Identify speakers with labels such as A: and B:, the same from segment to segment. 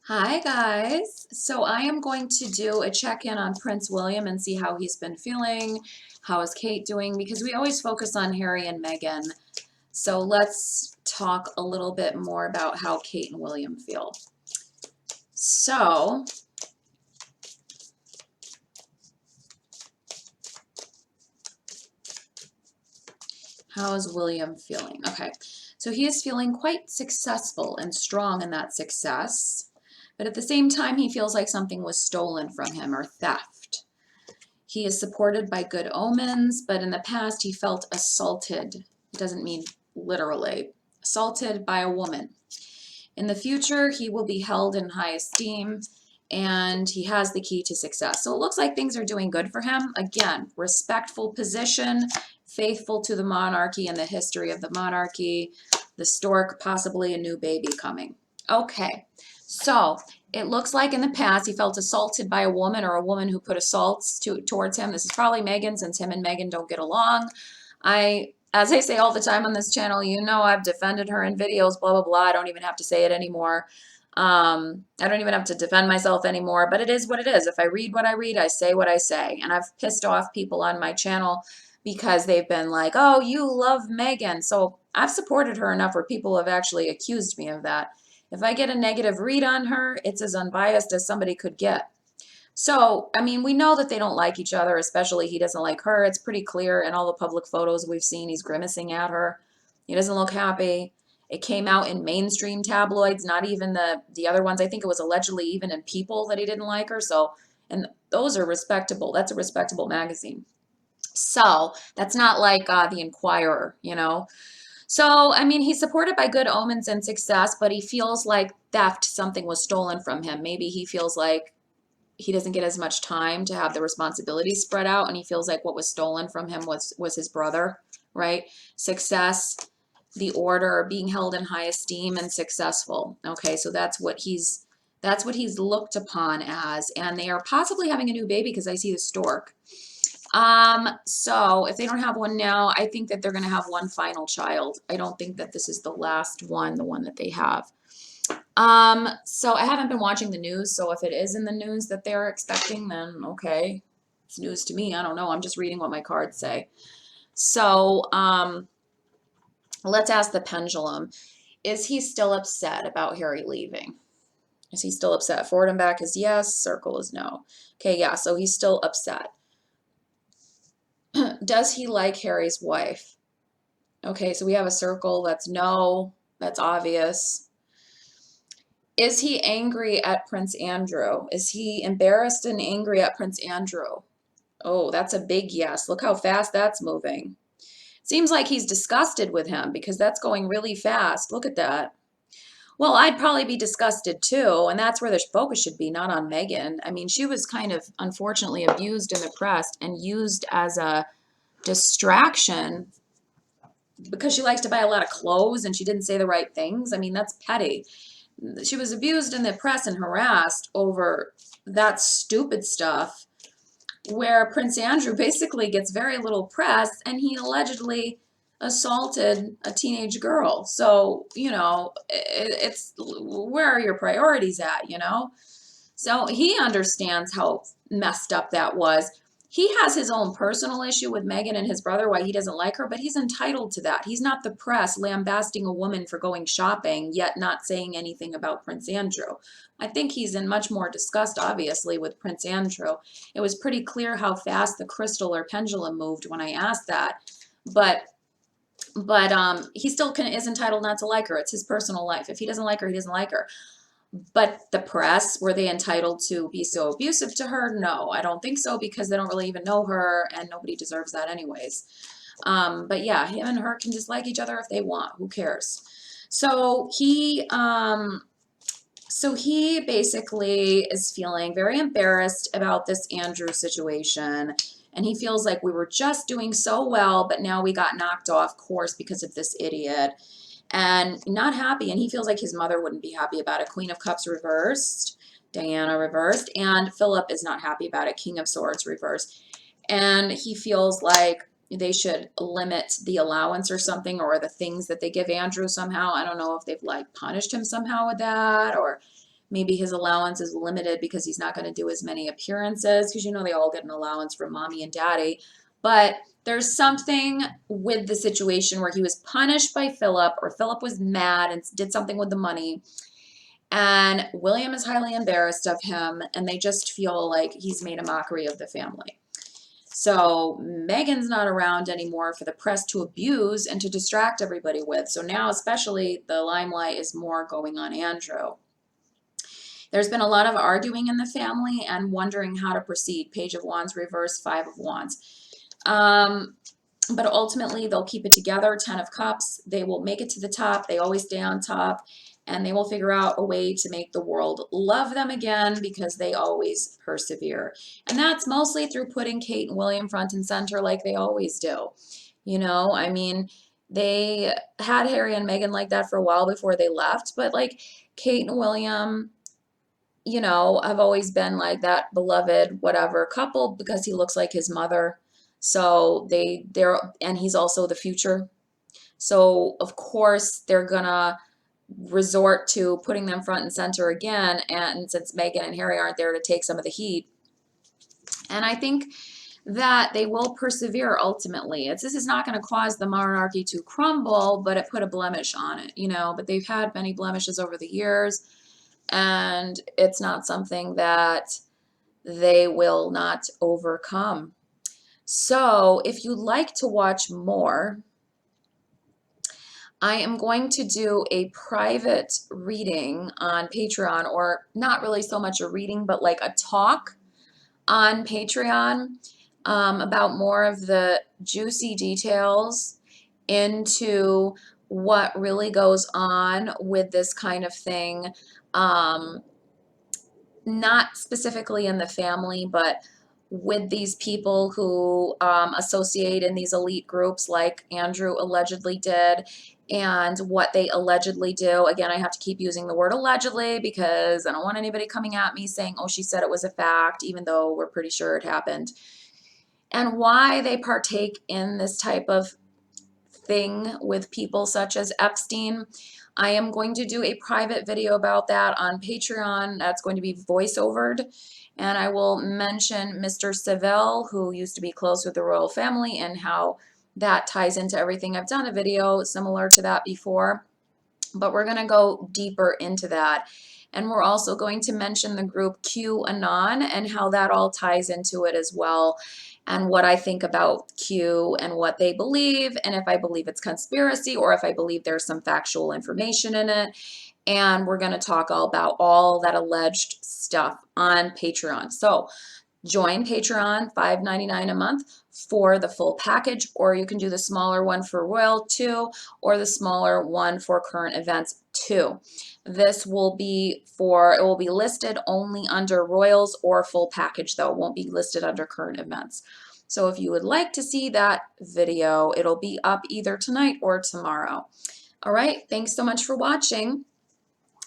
A: Hi guys. So I am going to do a check-in on Prince William and see how he's been feeling. How is Kate doing? Because we always focus on Harry and Meghan. So let's talk a little bit more about how Kate and William feel. So how is William feeling? Okay. So he is feeling quite successful and strong in that success. But at the same time, he feels like something was stolen from him or theft. He is supported by good omens, but in the past he felt assaulted. It doesn't mean literally. Assaulted by a woman. In the future, he will be held in high esteem, and he has the key to success. So it looks like things are doing good for him. Again, respectful position, faithful to the monarchy and the history of the monarchy, the stork, possibly a new baby coming. Okay, so it looks like in the past he felt assaulted by a woman or a woman who put assaults towards him. This is probably Meghan, since him and Meghan don't get along. As I say all the time on this channel, you know I've defended her in videos, blah, blah, blah. I don't even have to say it anymore. I don't even have to defend myself anymore, but it is what it is. If I read what I read, I say what I say. And I've pissed off people on my channel because they've been like, oh, you love Meghan. So I've supported her enough where people have actually accused me of that. If I get a negative read on her, it's as unbiased as somebody could get. So, I mean, we know that they don't like each other, especially he doesn't like her. It's pretty clear in all the public photos we've seen. He's grimacing at her. He doesn't look happy. It came out in mainstream tabloids, not even the other ones. I think it was allegedly even in People that he didn't like her. So, and those are respectable. That's a respectable magazine. So, that's not like the Inquirer, you know. So, I mean, he's supported by good omens and success, but he feels like theft, something was stolen from him. Maybe he feels like he doesn't get as much time to have the responsibilities spread out, and he feels like what was stolen from him was his brother, right? Success, the order, being held in high esteem and successful. Okay, so that's what he's looked upon as, and they are possibly having a new baby because I see the stork. So if they don't have one now, I think that they're going to have one final child. I don't think that this is the last one, the one that they have. So I haven't been watching the news, so if it is in the news that they're expecting, then okay. It's news to me. I don't know. I'm just reading what my cards say. So, let's ask the pendulum. Is he still upset about Harry leaving? Is he still upset? Forward and back is yes, circle is no. Okay, yeah, so he's still upset. Does he like Harry's wife? Okay, so we have a circle that's no, that's obvious. Is he angry at Prince Andrew? Is he embarrassed and angry at Prince Andrew? Oh, that's a big yes. Look how fast that's moving. Seems like he's disgusted with him because that's going really fast. Look at that. Well, I'd probably be disgusted too, and that's where the focus should be, not on Meghan. I mean, she was kind of unfortunately abused in the press and used as a distraction because she likes to buy a lot of clothes and she didn't say the right things. I mean, that's petty. She was abused in the press and harassed over that stupid stuff, where Prince Andrew basically gets very little press and he allegedly assaulted a teenage girl. So, you know, it's where are your priorities at, you know? So he understands how messed up that was. He has his own personal issue with Meghan and his brother, why he doesn't like her, but he's entitled to that. He's not the press lambasting a woman for going shopping, yet not saying anything about Prince Andrew. I think he's in much more disgust, obviously, with Prince Andrew. It was pretty clear how fast the crystal or pendulum moved when I asked that. But he still is entitled not to like her. It's his personal life. If he doesn't like her, he doesn't like her. But the press, were they entitled to be so abusive to her? No, I don't think so, because they don't really even know her and nobody deserves that anyways. But yeah, him and her can dislike each other if they want. Who cares? So he basically is feeling very embarrassed about this Andrew situation. And he feels like we were just doing so well, but now we got knocked off course because of this idiot. And not happy, and he feels like his mother wouldn't be happy about it. Queen of Cups reversed, Diana reversed, and Philip is not happy about it. King of Swords reversed. And he feels like they should limit the allowance or something, or the things that they give Andrew somehow. I don't know if they've like punished him somehow with that, or Maybe his allowance is limited because he's not going to do as many appearances, because you know they all get an allowance from mommy and daddy. But there's something with the situation where he was punished by Philip, or Philip was mad and did something with the money. And William is highly embarrassed of him, and they just feel like he's made a mockery of the family. So Megan's not around anymore for the press to abuse and to distract everybody with. So now especially the limelight is more going on Andrew. There's been a lot of arguing in the family and wondering how to proceed. Page of Wands reverse, Five of Wands. But ultimately they'll keep it together. 10 of Cups. They will make it to the top. They always stay on top. And they will figure out a way to make the world love them again, because they always persevere. And that's mostly through putting Kate and William front and center like they always do. You know, I mean, they had Harry and Meghan like that for a while before they left. But like Kate and William, you know, have always been like that beloved whatever couple, because he looks like his mother. So and he's also the future. So of course they're gonna resort to putting them front and center again. And since Meghan and Harry aren't there to take some of the heat, and I think that they will persevere ultimately. This is not going to cause the monarchy to crumble, but it put a blemish on it, you know. But they've had many blemishes over the years, and it's not something that they will not overcome. So if you'd like to watch more, I am going to do a private reading on Patreon, or not really so much a reading, but like a talk on Patreon, about more of the juicy details into what really goes on with this kind of thing. Not specifically in the family, but with these people who associate in these elite groups like Andrew allegedly did, and what they allegedly do. Again, I have to keep using the word allegedly because I don't want anybody coming at me saying, oh, she said it was a fact, even though we're pretty sure it happened. And why they partake in this type of thing with people such as Epstein. I am going to do a private video about that on Patreon. That's going to be voiceovered. And I will mention Mr. Saville, who used to be close with the royal family, and how that ties into everything. I've done a video similar to that before, but we're going to go deeper into that. And we're also going to mention the group QAnon and how that all ties into it as well, and what I think about Q and what they believe, and if I believe it's conspiracy or if I believe there's some factual information in it. And we're going to talk all about all that alleged stuff on Patreon. So join Patreon, $5.99 a month for the full package, or you can do the smaller one for Royal 2, or the smaller one for Current Events 2. This will be it will be listed only under Royals or full package though. It won't be listed under Current Events. So if you would like to see that video, it'll be up either tonight or tomorrow. All right, thanks so much for watching.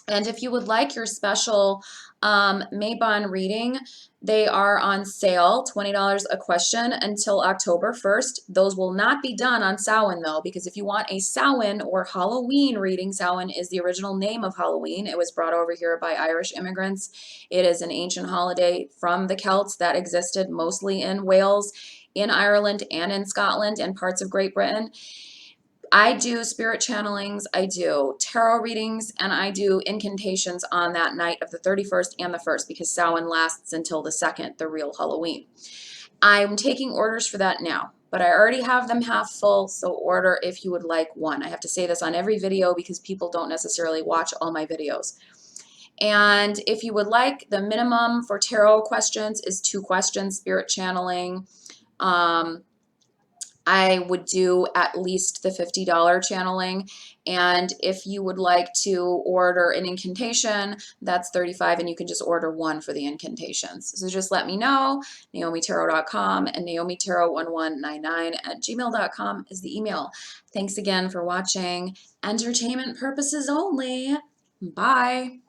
A: And if you would like your special Mabon reading, they are on sale, $20 a question until October 1st. Those will not be done on Samhain though, because if you want a Samhain or Halloween reading, Samhain is the original name of Halloween. It was brought over here by Irish immigrants. It is an ancient holiday from the Celts that existed mostly in Wales, in Ireland, and in Scotland, and parts of Great Britain. I do spirit channelings, I do tarot readings, and I do incantations on that night of the 31st and the 1st, because Samhain lasts until the 2nd, the real Halloween. I'm taking orders for that now, but I already have them half full, so order if you would like one. I have to say this on every video because people don't necessarily watch all my videos. And if you would like, the minimum for tarot questions is 2 questions, spirit channeling. I would do at least the $50 channeling. And if you would like to order an incantation, that's $35, and you can just order 1 for the incantations. So just let me know. NaomiTarot.com and NaomiTarot1199@gmail.com is the email. Thanks again for watching. Entertainment purposes only. Bye.